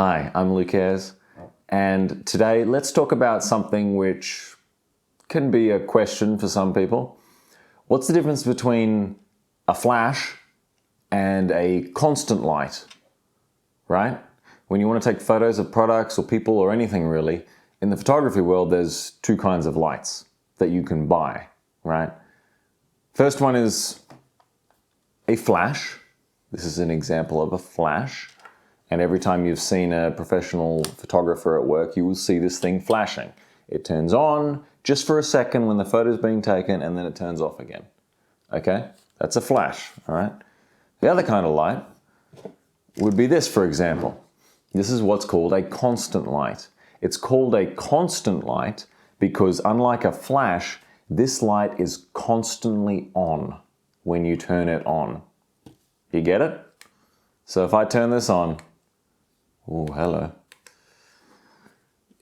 Hi, I'm Luke Ayres, and today let's talk about something which can be a question for some people. What's the difference between a flash and a constant light, right? When you want to take photos of products or people or anything really, in the photography world there's two kinds of lights that you can buy, right? First one is a flash. This is an example of a flash. And every time you've seen a professional photographer at work, you will see this thing flashing. It turns on just for a second when the photo is being taken, and then it turns off again. Okay? That's a flash, all right? The other kind of light would be this, for example. This is what's called a constant light. It's called a constant light because unlike a flash, this light is constantly on when you turn it on. You get it? So if I turn this on, oh, hello.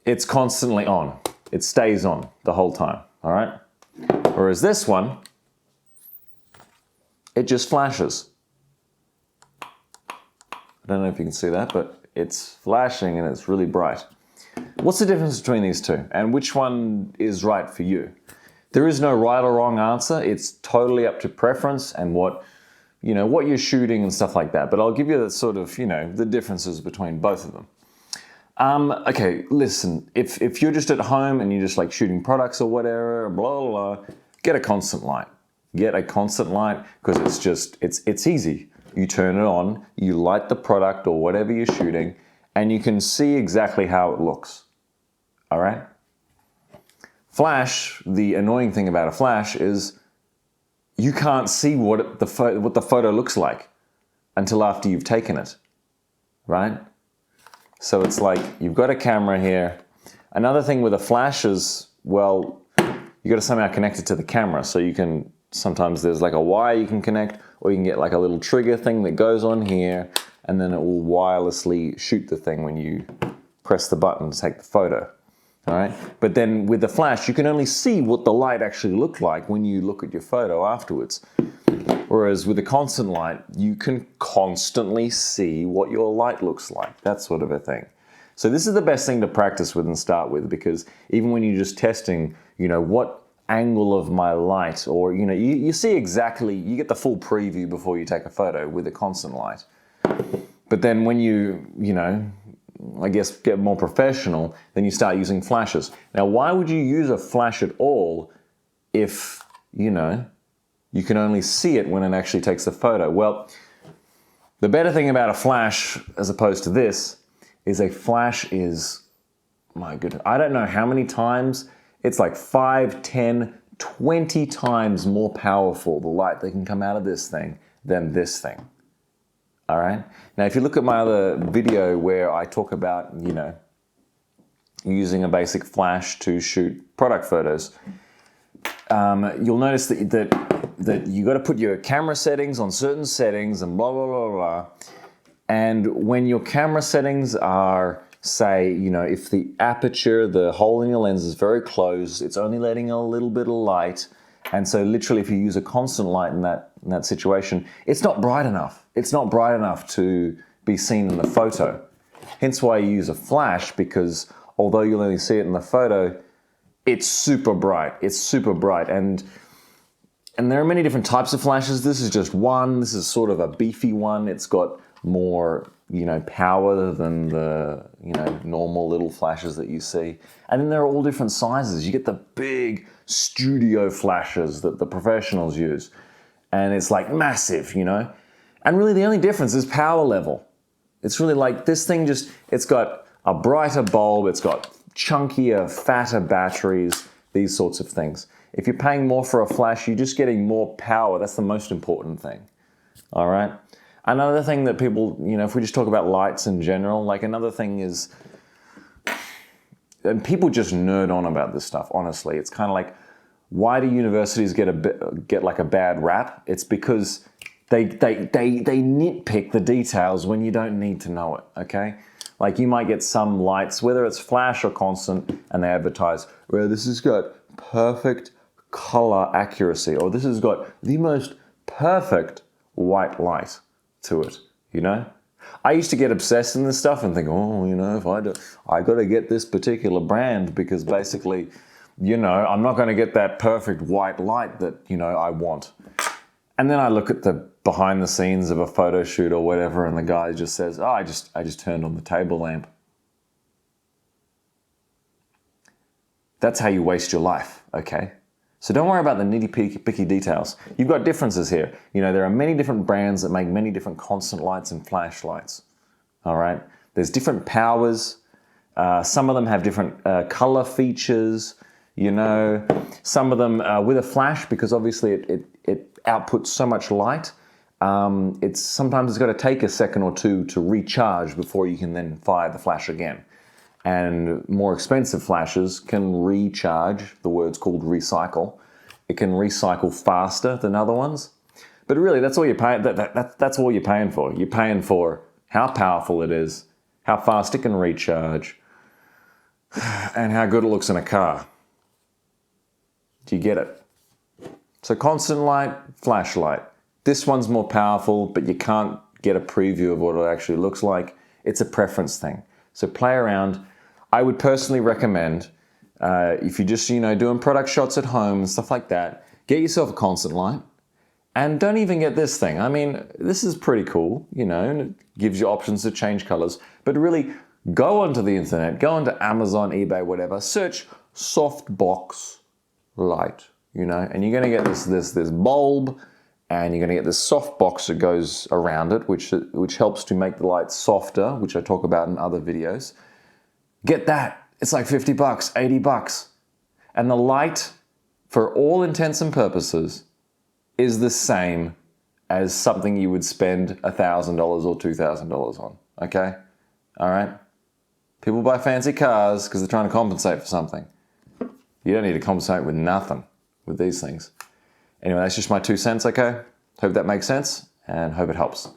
It's constantly on. It stays on the whole time, all right? Whereas this one, it just flashes. I don't know if you can see that, but it's flashing and it's really bright. What's the difference between these two? And which one is right for you? There is no right or wrong answer. It's totally up to preference and what you're shooting and stuff like that. But I'll give you the sort of, the differences between both of them. Okay, listen, if you're just at home and you're just like shooting products or whatever, blah, blah, blah, get a constant light. Get a constant light because it's easy. You turn it on, you light the product or whatever you're shooting, and you can see exactly how it looks. All right? Flash, the annoying thing about a flash is you can't see what the photo looks like until after you've taken it, right? So it's like you've got a camera here. Another thing with a flash is, well, you got to somehow connect it to the camera. So you can, sometimes there's like a wire you can connect, or you can get like a little trigger thing that goes on here, and then it will wirelessly shoot the thing when you press the button to take the photo. All right? But then with the flash, you can only see what the light actually looked like when you look at your photo afterwards. Whereas with a constant light, you can constantly see what your light looks like, that sort of a thing. So this is the best thing to practice with and start with, because even when you're just testing, what angle of my light, or, you see exactly, you get the full preview before you take a photo with a constant light. But then when I guess get more professional, then you start using flashes. Now, why would you use a flash at all if, you can only see it when it actually takes the photo? Well, the better thing about a flash as opposed to this is a flash is, my goodness, I don't know how many times, it's like 5, 10, 20 times more powerful, the light that can come out of this thing, than this thing. All right? Now, if you look at my other video where I talk about, using a basic flash to shoot product photos, you'll notice that you got to put your camera settings on certain settings and blah, blah, blah, blah. And when your camera settings are, say, if the aperture, the hole in your lens is very close, it's only letting a little bit of light. And so literally if you use a constant light in that situation, it's not bright enough. It's not bright enough to be seen in the photo. Hence why you use a flash, because although you'll only see it in the photo, it's super bright. It's super bright. And there are many different types of flashes. This is just one. This is sort of a beefy one. It's got more, power than the, normal little flashes that you see. And then there are all different sizes. You get the big studio flashes that the professionals use. And it's like massive, And really the only difference is power level. It's really like this thing it's got a brighter bulb, it's got chunkier, fatter batteries, these sorts of things. If you're paying more for a flash, you're just getting more power. That's the most important thing. All right? Another thing that people, if we just talk about lights in general, like another thing is, and people just nerd on about this stuff, honestly. It's kind of like, why do universities get like a bad rap? It's because they nitpick the details when you don't need to know it, okay? Like you might get some lights, whether it's flash or constant, and they advertise, well, this has got perfect color accuracy, or this has got the most perfect white light to it, I used to get obsessed in this stuff and think, oh, you know, if I got to get this particular brand because basically, you know, I'm not going to get that perfect white light that, you know, I want. And then I look at the behind the scenes of a photo shoot or whatever, and the guy just says, oh, I just turned on the table lamp. That's how you waste your life, okay? So don't worry about the nitty-picky details. You've got differences here. You know, there are many different brands that make many different constant lights and flashlights, all right? There's different powers. Some of them have different color features, you know. Some of them with a flash, because obviously it outputs so much light. Sometimes it's got to take a second or two to recharge before you can then fire the flash again. And more expensive flashes can recharge, the word's called recycle. It can recycle faster than other ones. But really, that's all you're paying. That's all you're paying for. You're paying for how powerful it is, how fast it can recharge, and how good it looks in a car. Do you get it? So constant light, flashlight. This one's more powerful, but you can't get a preview of what it actually looks like. It's a preference thing. So play around. I would personally recommend, if you're just, you know, doing product shots at home and stuff like that, get yourself a constant light. And don't even get this thing. I mean, this is pretty cool, you know, and it gives you options to change colors. But really, go onto the internet, go onto Amazon, eBay, whatever, search softbox light, you know, and you're going to get this bulb, and you're going to get this soft box that goes around it, which helps to make the light softer, which I talk about in other videos. Get that. It's like $50, $80. And the light, for all intents and purposes, is the same as something you would spend $1,000 or $2,000 on. Okay? All right? People buy fancy cars because they're trying to compensate for something. You don't need to compensate with nothing with these things. Anyway, that's just my 2 cents, okay? Hope that makes sense and hope it helps.